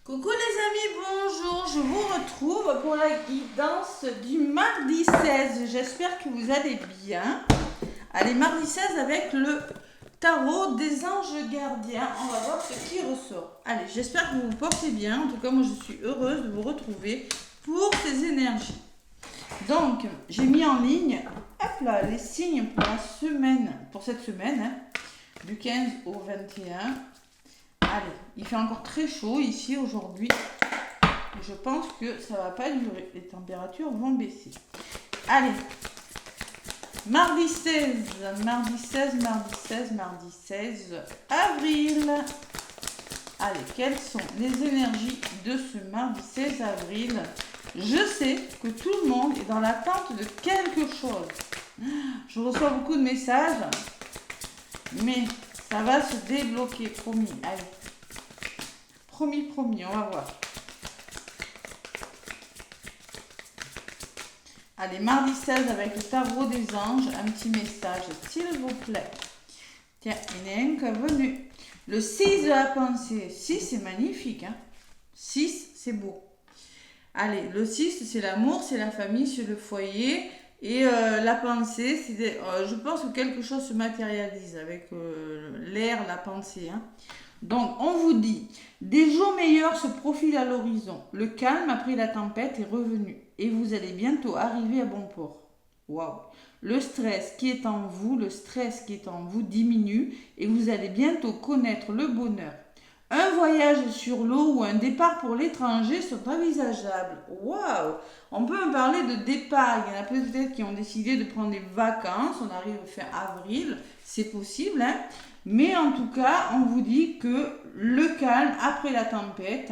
Coucou les amis, bonjour, je vous retrouve pour la guidance du mardi 16. J'espère que vous allez bien. Allez, mardi 16 avec le tarot des anges gardiens. On va voir ce qui ressort. Allez, j'espère que vous vous portez bien. En tout cas, moi je suis heureuse de vous retrouver pour ces énergies. Donc, j'ai mis en ligne hop là, les signes pour la semaine, pour cette semaine, du 15 au 21. Allez, il fait encore très chaud ici aujourd'hui. Je pense que ça va pas durer. Les températures vont baisser. Allez, mardi 16 avril. Allez, quelles sont les énergies de ce mardi 16 avril? Je sais que tout le monde est dans l'attente de quelque chose. Je reçois beaucoup de messages, mais ça va se débloquer, promis. Allez. Promis, on va voir. Allez, mardi 16 avec le tarot des anges, un petit message, s'il vous plaît. Tiens, il y en a un qui est venu. Le 6 de la pensée. 6, c'est magnifique. Hein? 6, c'est beau. Allez, le 6, c'est l'amour, c'est la famille, c'est le foyer. Et la pensée, c'est je pense que quelque chose se matérialise avec l'air, la pensée. Hein. Donc, on vous dit, des jours meilleurs se profilent à l'horizon. Le calme après la tempête est revenu et vous allez bientôt arriver à bon port. Waouh! Le stress qui est en vous diminue et vous allez bientôt connaître le bonheur. Un voyage sur l'eau ou un départ pour l'étranger sont envisageables. Waouh! On peut me parler de départ. Il y en a peut-être qui ont décidé de prendre des vacances. On arrive fin avril. C'est possible, hein? Mais en tout cas, on vous dit que le calme après la tempête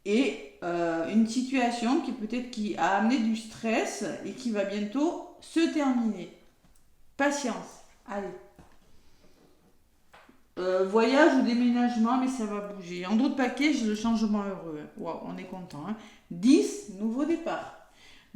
est une situation qui a amené du stress et qui va bientôt se terminer. Patience. Allez. Voyage ou déménagement, mais ça va bouger. En d'autres paquets, j'ai le changement heureux. Wow, on est content. Hein. 10, nouveau départ.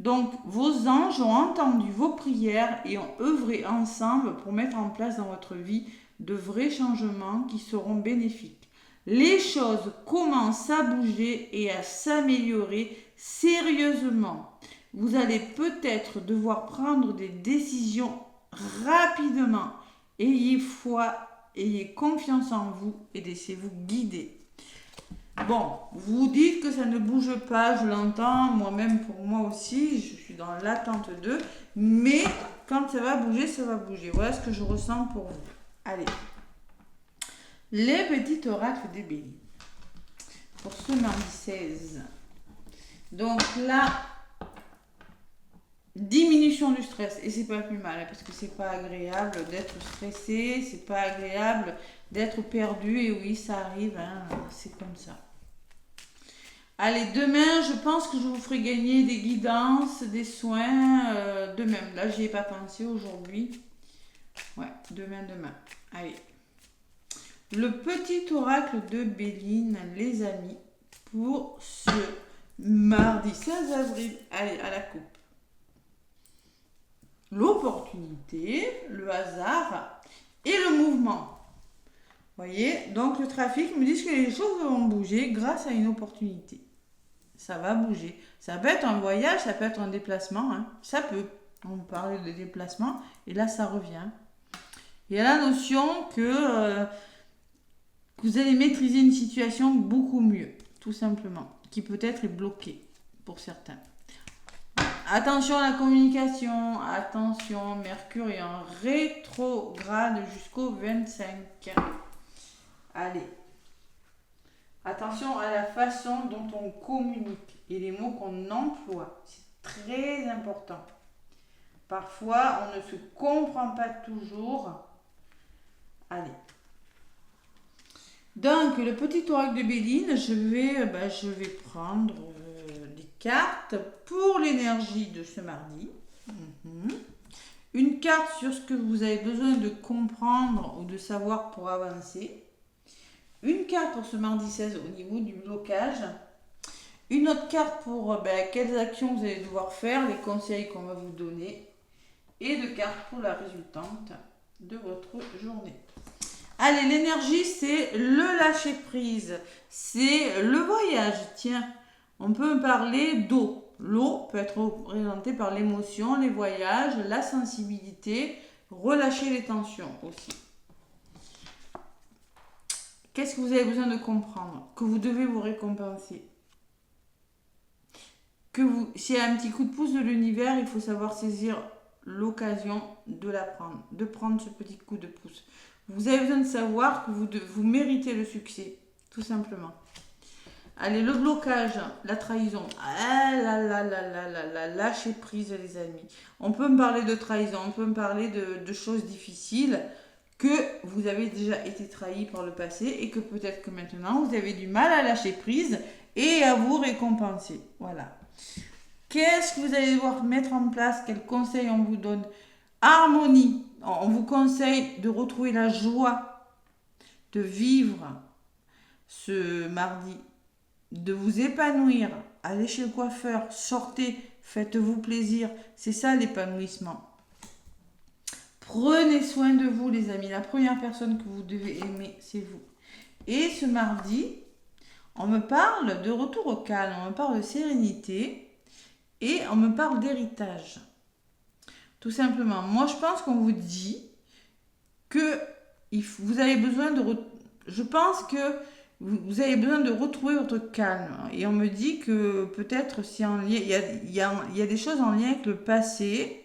Donc, vos anges ont entendu vos prières et ont œuvré ensemble pour mettre en place dans votre vie de vrais changements qui seront bénéfiques. Les choses commencent à bouger et à s'améliorer sérieusement. Vous allez peut-être devoir prendre des décisions rapidement. Ayez foi, ayez confiance en vous et laissez-vous guider. Bon, vous dites que ça ne bouge pas, je l'entends, moi-même pour moi aussi, je suis dans l'attente d'eux, mais quand ça va bouger, ça va bouger. Voilà ce que je ressens pour vous. Allez, les petits oracles des béliers pour ce mardi 16. Donc là, diminution du stress, et c'est pas plus mal, parce que c'est pas agréable d'être stressé, c'est pas agréable d'être perdu, et oui, ça arrive, hein, c'est comme ça. Allez, demain, je pense que je vous ferai gagner des guidances, des soins, demain. Là, j'y ai pas pensé aujourd'hui. Ouais, demain. Allez. Le petit oracle de Béline, les amis, pour ce mardi 16 avril. Allez, à la coupe. L'opportunité, le hasard et le mouvement. Voyez, donc le trafic me dit que les choses vont bouger grâce à une opportunité. Ça va bouger. Ça peut être un voyage, ça peut être un déplacement. Hein. Ça peut. On parlait de déplacement et là, ça revient. Il y a la notion que vous allez maîtriser une situation beaucoup mieux, tout simplement, qui peut-être est bloquée pour certains. Attention à la communication, attention, Mercure est en rétrograde jusqu'au 25. Allez. Attention à la façon dont on communique et les mots qu'on emploie. C'est très important. Parfois, on ne se comprend pas toujours. Allez. Donc, le petit oracle de Béline, je vais prendre des cartes pour l'énergie de ce mardi. Une carte sur ce que vous avez besoin de comprendre ou de savoir pour avancer. Une carte pour ce mardi 16 au niveau du blocage. Une autre carte pour quelles actions vous allez devoir faire, les conseils qu'on va vous donner. Et deux cartes pour la résultante de votre journée. Allez, l'énergie, c'est le lâcher prise. C'est le voyage. Tiens, on peut parler d'eau. L'eau peut être représentée par l'émotion, les voyages, la sensibilité, relâcher les tensions aussi. Qu'est-ce que vous avez besoin de comprendre? Que vous devez vous récompenser. S'il y a un petit coup de pouce de l'univers, il faut savoir saisir l'occasion de la prendre, de prendre ce petit coup de pouce. Vous avez besoin de savoir que vous méritez le succès, tout simplement. Allez, le blocage, la trahison. Ah là là là là là là, lâchez prise les amis. On peut me parler de trahison, on peut me parler de choses difficiles, que vous avez déjà été trahi par le passé et que peut-être que maintenant vous avez du mal à lâcher prise et à vous récompenser. Voilà. Qu'est-ce que vous allez devoir mettre en place? Quels conseils on vous donne? Harmonie. On vous conseille de retrouver la joie de vivre ce mardi, de vous épanouir. Allez chez le coiffeur, sortez, faites-vous plaisir. C'est ça l'épanouissement. Prenez soin de vous les amis. La première personne que vous devez aimer, c'est vous. Et ce mardi, on me parle de retour au calme, on me parle de sérénité et on me parle d'héritage. Tout simplement. Moi, je pense qu'on vous dit que vous avez besoin de... Je pense que vous avez besoin de retrouver votre calme. Et on me dit que peut-être il y a des choses en lien avec le passé.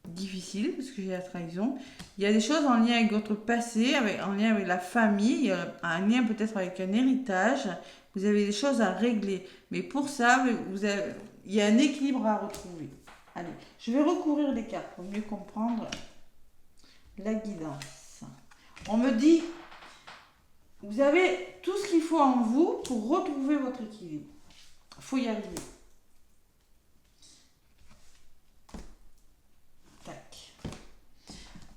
Difficile, parce que j'ai la trahison. Il y a des choses en lien avec votre passé, en lien avec la famille, un lien peut-être avec un héritage. Vous avez des choses à régler. Mais pour ça, il y a un équilibre à retrouver. Allez, je vais recourir les cartes pour mieux comprendre la guidance. On me dit, vous avez tout ce qu'il faut en vous pour retrouver votre équilibre. Il faut y arriver. Tac.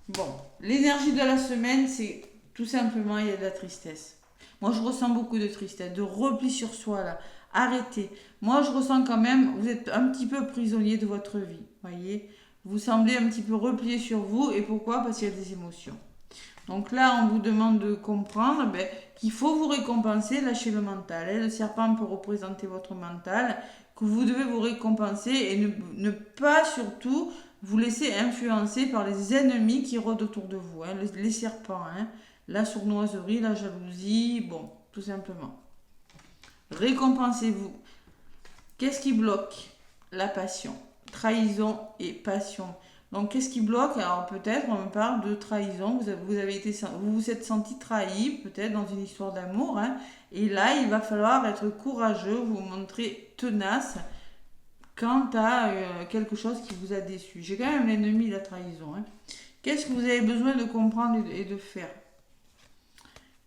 Bon, l'énergie de la semaine, c'est tout simplement, il y a de la tristesse. Moi, je ressens beaucoup de tristesse, de repli sur soi, là. Arrêtez. Moi, je ressens quand même, vous êtes un petit peu prisonnier de votre vie, voyez. Vous semblez un petit peu replié sur vous. Et pourquoi? Parce qu'il y a des émotions. Donc là, on vous demande de comprendre qu'il faut vous récompenser, lâcher le mental. Le serpent peut représenter votre mental, que vous devez vous récompenser et ne pas surtout vous laisser influencer par les ennemis qui rôdent autour de vous. Les serpents, la sournoiserie, la jalousie, bon, tout simplement. Récompensez-vous. Qu'est-ce qui bloque? La passion. Trahison et passion. Donc, qu'est-ce qui bloque? Alors, peut-être, on me parle de trahison. Vous vous êtes senti trahi, peut-être, dans une histoire d'amour. Et là, il va falloir être courageux, vous montrer tenace quant à quelque chose qui vous a déçu. J'ai quand même l'ennemi de la trahison. Qu'est-ce que vous avez besoin de comprendre et de faire?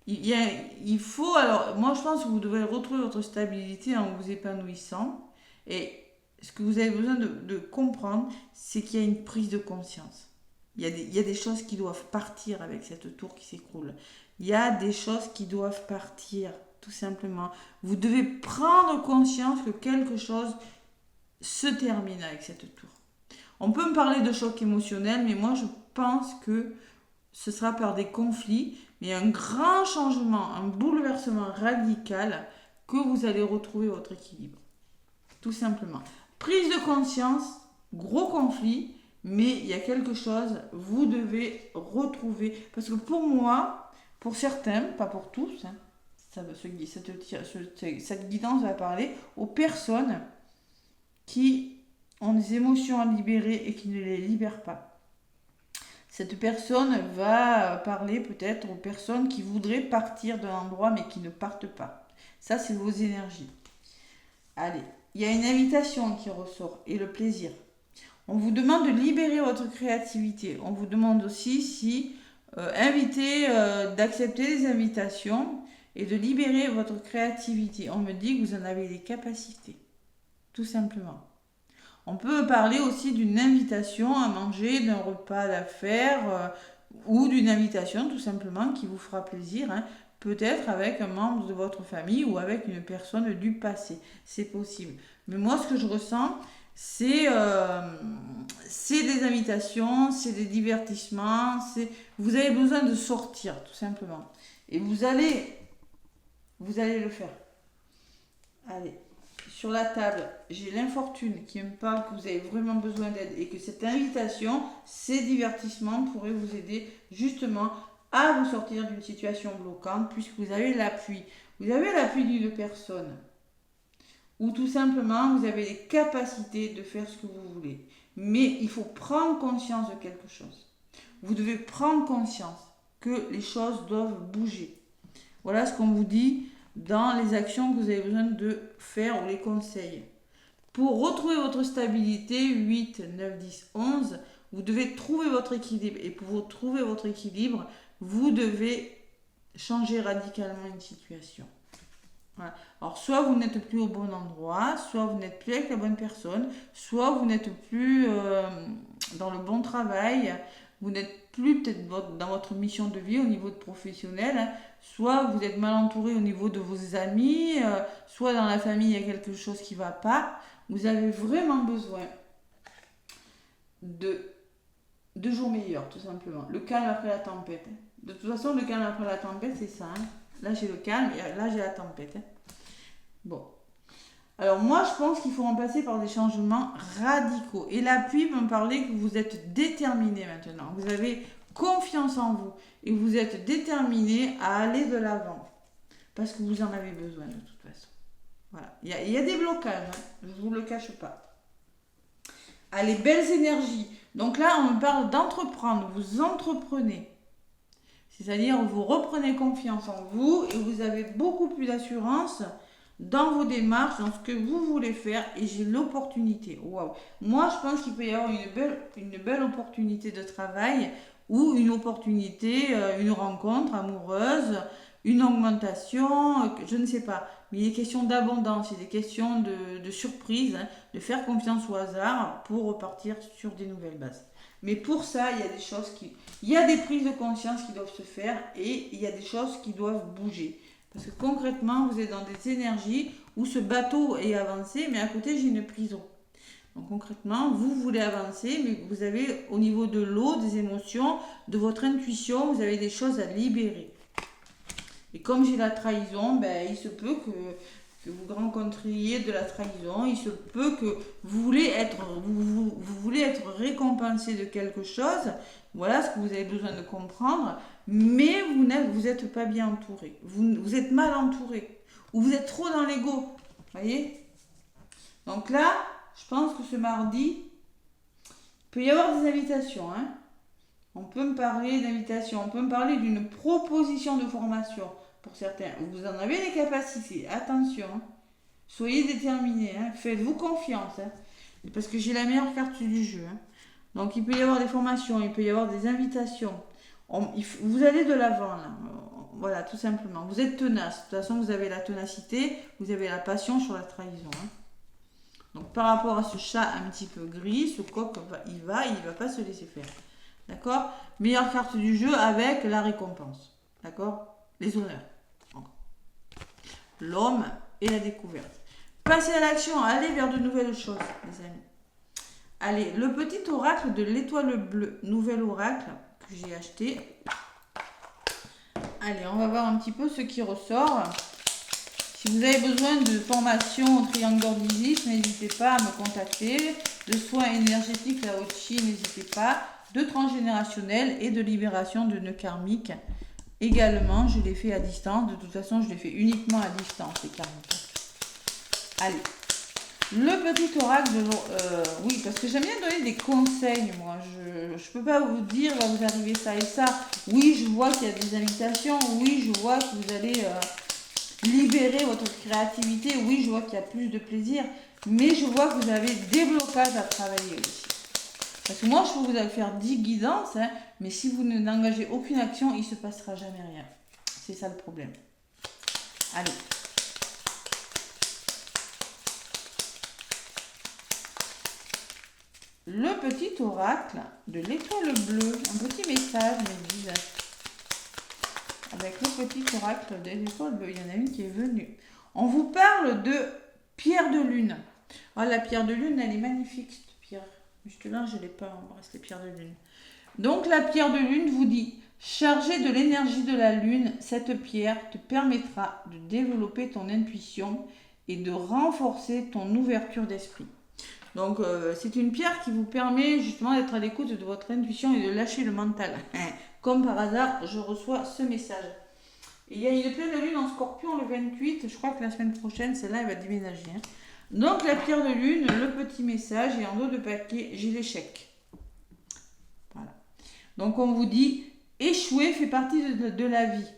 Il faut, alors, moi je pense que vous devez retrouver votre stabilité en vous épanouissant. Et ce que vous avez besoin de comprendre, c'est qu'il y a une prise de conscience. Il y a des choses qui doivent partir avec cette tour qui s'écroule. Il y a des choses qui doivent partir, tout simplement. Vous devez prendre conscience que quelque chose se termine avec cette tour. On peut me parler de choc émotionnel, mais moi je pense que ce sera par des conflits, mais un grand changement, un bouleversement radical que vous allez retrouver votre équilibre. Tout simplement. Prise de conscience, gros conflit, mais il y a quelque chose, vous devez retrouver. Parce que pour moi, pour certains, pas pour tous, cette guidance va parler aux personnes qui ont des émotions à libérer et qui ne les libèrent pas. Cette personne va parler peut-être aux personnes qui voudraient partir de l'endroit mais qui ne partent pas. Ça, c'est vos énergies. Allez, il y a une invitation qui ressort et le plaisir. On vous demande de libérer votre créativité. On vous demande aussi d'accepter les invitations et de libérer votre créativité. On me dit que vous en avez les capacités. Tout simplement. On peut parler aussi d'une invitation à manger, d'un repas d'affaires ou d'une invitation tout simplement qui vous fera plaisir. Peut-être avec un membre de votre famille ou avec une personne du passé. C'est possible. Mais moi, ce que je ressens, c'est des invitations, c'est des divertissements, vous avez besoin de sortir, tout simplement. Et vous allez le faire. Allez, sur la table, j'ai l'infortune qui me parle que vous avez vraiment besoin d'aide et que cette invitation, ces divertissements pourraient vous aider justement à vous sortir d'une situation bloquante puisque vous avez l'appui. Vous avez l'appui d'une personne ou tout simplement vous avez les capacités de faire ce que vous voulez. Mais il faut prendre conscience de quelque chose. Vous devez prendre conscience que les choses doivent bouger. Voilà ce qu'on vous dit dans les actions que vous avez besoin de faire ou les conseils. Pour retrouver votre stabilité, 8, 9, 10, 11, vous devez trouver votre équilibre. Et pour trouver votre équilibre, vous devez changer radicalement une situation. Voilà. Alors, soit vous n'êtes plus au bon endroit, soit vous n'êtes plus avec la bonne personne, soit vous n'êtes plus dans le bon travail, vous n'êtes plus peut-être dans votre mission de vie au niveau de professionnel, hein. Soit vous êtes mal entouré au niveau de vos amis, soit dans la famille il y a quelque chose qui ne va pas. Vous avez vraiment besoin de jours meilleurs, tout simplement. Le calme après la tempête. De toute façon, le calme après la tempête, c'est ça. Hein. Là, j'ai le calme et là, j'ai la tempête. Hein. Bon. Alors, moi, je pense qu'il faut en passer par des changements radicaux. Et l'appui peut me parler que vous êtes déterminé maintenant. Vous avez confiance en vous et vous êtes déterminé à aller de l'avant. Parce que vous en avez besoin de toute façon. Voilà. Il y a des blocages, hein. Je ne vous le cache pas. Allez, belles énergies. Donc là, on me parle d'entreprendre. Vous entreprenez. C'est-à-dire, vous reprenez confiance en vous et vous avez beaucoup plus d'assurance dans vos démarches, dans ce que vous voulez faire. Et j'ai l'opportunité. Waouh. Moi, je pense qu'il peut y avoir une belle opportunité de travail ou une opportunité, une rencontre amoureuse, une augmentation, je ne sais pas. Mais il est question d'abondance, il est question de surprise, hein, de faire confiance au hasard pour repartir sur des nouvelles bases. Mais pour ça, il y a des choses il y a des prises de conscience qui doivent se faire et il y a des choses qui doivent bouger. Parce que concrètement, vous êtes dans des énergies où ce bateau est avancé, mais à côté, j'ai une prison. Donc concrètement, vous voulez avancer, mais vous avez au niveau de l'eau, des émotions, de votre intuition, vous avez des choses à libérer. Et comme j'ai la trahison, ben, il se peut que vous rencontriez de la trahison, il se peut que vous voulez être récompensé de quelque chose, voilà ce que vous avez besoin de comprendre, mais vous n'êtes pas bien entouré, vous êtes mal entouré, ou vous êtes trop dans l'ego, voyez. Donc là, je pense que ce mardi, il peut y avoir des invitations, hein. On peut me parler d'invitation, on peut me parler d'une proposition de formation pour certains. Vous en avez les capacités, attention, hein. Soyez déterminés, hein. Faites-vous confiance, hein. Parce que j'ai la meilleure carte du jeu. Hein. Donc il peut y avoir des formations, il peut y avoir des invitations. Vous allez de l'avant, là. Voilà, tout simplement. Vous êtes tenace, de toute façon vous avez la ténacité, vous avez la passion sur la trahison. Hein. Donc par rapport à ce chat un petit peu gris, ce coq, il va pas se laisser faire. D'accord? Meilleure carte du jeu avec la récompense. D'accord? Les honneurs. L'homme et la découverte. Passez à l'action, allez vers de nouvelles choses, les amis. Allez, le petit oracle de l'étoile bleue, nouvel oracle que j'ai acheté. Allez, on va voir un petit peu ce qui ressort. Si vous avez besoin de formation au triangle d'Isis, n'hésitez pas à me contacter. De soins énergétiques, la Ochi, n'hésitez pas. De transgénérationnel et de libération de nœuds karmiques. Également, je l'ai fait à distance. De toute façon, je l'ai fait uniquement à distance, les karmiques. Allez. Le petit oracle de oui, parce que j'aime bien donner des conseils, moi. Je ne peux pas vous dire, va vous arriver ça et ça. Oui, je vois qu'il y a des invitations. Oui, je vois que vous allez libérer votre créativité. Oui, je vois qu'il y a plus de plaisir. Mais je vois que vous avez des blocages à travailler aussi. Parce que moi, je peux vous faire 10 guidances, hein, mais si vous n'engagez aucune action, il ne se passera jamais rien. C'est ça le problème. Allez. Le petit oracle de l'étoile bleue. Un petit message, mes guides. Avec le petit oracle de l'étoile bleue. Il y en a une qui est venue. On vous parle de pierre de lune. Ah, la pierre de lune, elle est magnifique, cette pierre. Jusque-là, je ne l'ai pas, on reste les pierres de lune. Donc, la pierre de lune vous dit, chargée de l'énergie de la lune, cette pierre te permettra de développer ton intuition et de renforcer ton ouverture d'esprit. Donc, c'est une pierre qui vous permet justement d'être à l'écoute de votre intuition et de lâcher le mental. Comme par hasard, je reçois ce message. Et il y a une pleine lune en Scorpion le 28. Je crois que la semaine prochaine, celle-là, elle va déménager. Donc, la pierre de lune, le petit message, et en dos de paquet, j'ai l'échec. Voilà. Donc, on vous dit, échouer fait partie de la vie.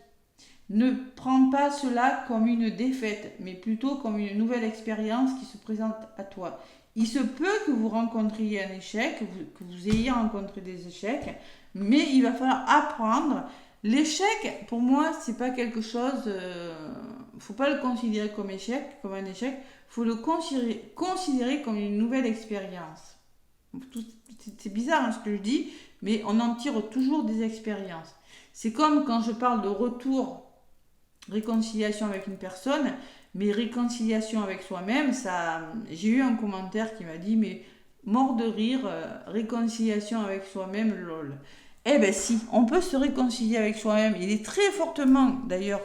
Ne prends pas cela comme une défaite, mais plutôt comme une nouvelle expérience qui se présente à toi. Il se peut que vous rencontriez un échec, que vous ayez rencontré des échecs, mais il va falloir apprendre. L'échec, pour moi, c'est pas quelque chose. Faut pas le considérer comme échec, comme un échec. Faut le considérer comme une nouvelle expérience. C'est bizarre hein, ce que je dis, mais on en tire toujours des expériences. C'est comme quand je parle de retour, réconciliation avec une personne. Mais réconciliation avec soi-même, ça, j'ai eu un commentaire qui m'a dit, mais mort de rire, réconciliation avec soi-même, lol. Eh ben si, on peut se réconcilier avec soi-même. Il est très fortement, d'ailleurs,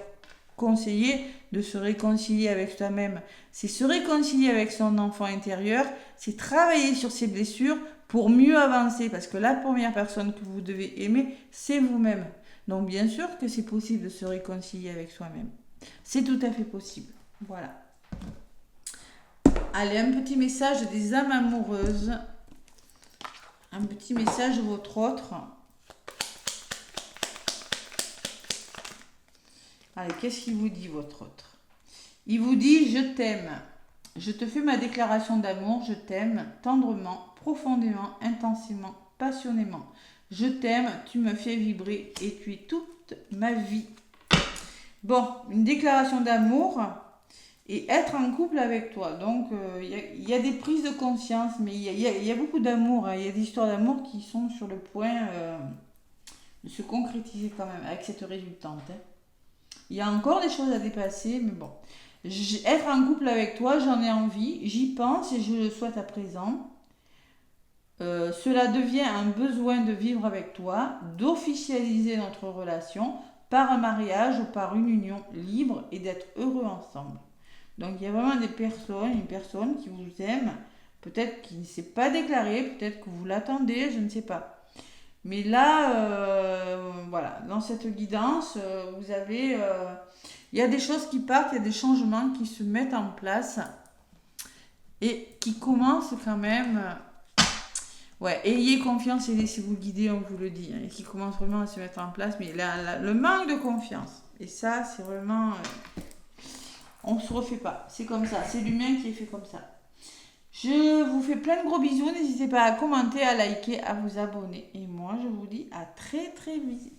conseillé de se réconcilier avec soi-même. C'est se réconcilier avec son enfant intérieur, c'est travailler sur ses blessures pour mieux avancer. Parce que la première personne que vous devez aimer, c'est vous-même. Donc bien sûr que c'est possible de se réconcilier avec soi-même. C'est tout à fait possible. Voilà. Allez, un petit message des âmes amoureuses. Un petit message de votre autre. Allez, qu'est-ce qu'il vous dit, votre autre? Il vous dit, je t'aime. Je te fais ma déclaration d'amour. Je t'aime tendrement, profondément, intensément, passionnément. Je t'aime, tu me fais vibrer et tu es toute ma vie. Bon, une déclaration d'amour. Et être en couple avec toi. Donc, il y a des prises de conscience, mais il y a beaucoup d'amour. Hein. Il y a des histoires d'amour qui sont sur le point de se concrétiser quand même avec cette résultante. Hein. Il y a encore des choses à dépasser, mais bon. Être en couple avec toi, j'en ai envie, j'y pense et je le souhaite à présent. Cela devient un besoin de vivre avec toi, d'officialiser notre relation par un mariage ou par une union libre et d'être heureux ensemble. Donc il y a vraiment une personne qui vous aime, peut-être qui ne s'est pas déclarée, peut-être que vous l'attendez, je ne sais pas. Mais là, voilà, dans cette guidance, vous avez, il y a des choses qui partent, il y a des changements qui se mettent en place et qui commencent quand même. Ouais, ayez confiance et laissez-vous guider, on vous le dit, hein, et qui commencent vraiment à se mettre en place. Mais le manque de confiance, et ça, c'est vraiment... on ne se refait pas, c'est comme ça, c'est l'humain qui est fait comme ça. Je vous fais plein de gros bisous, n'hésitez pas à commenter, à liker, à vous abonner. Et moi, je vous dis à très très vite.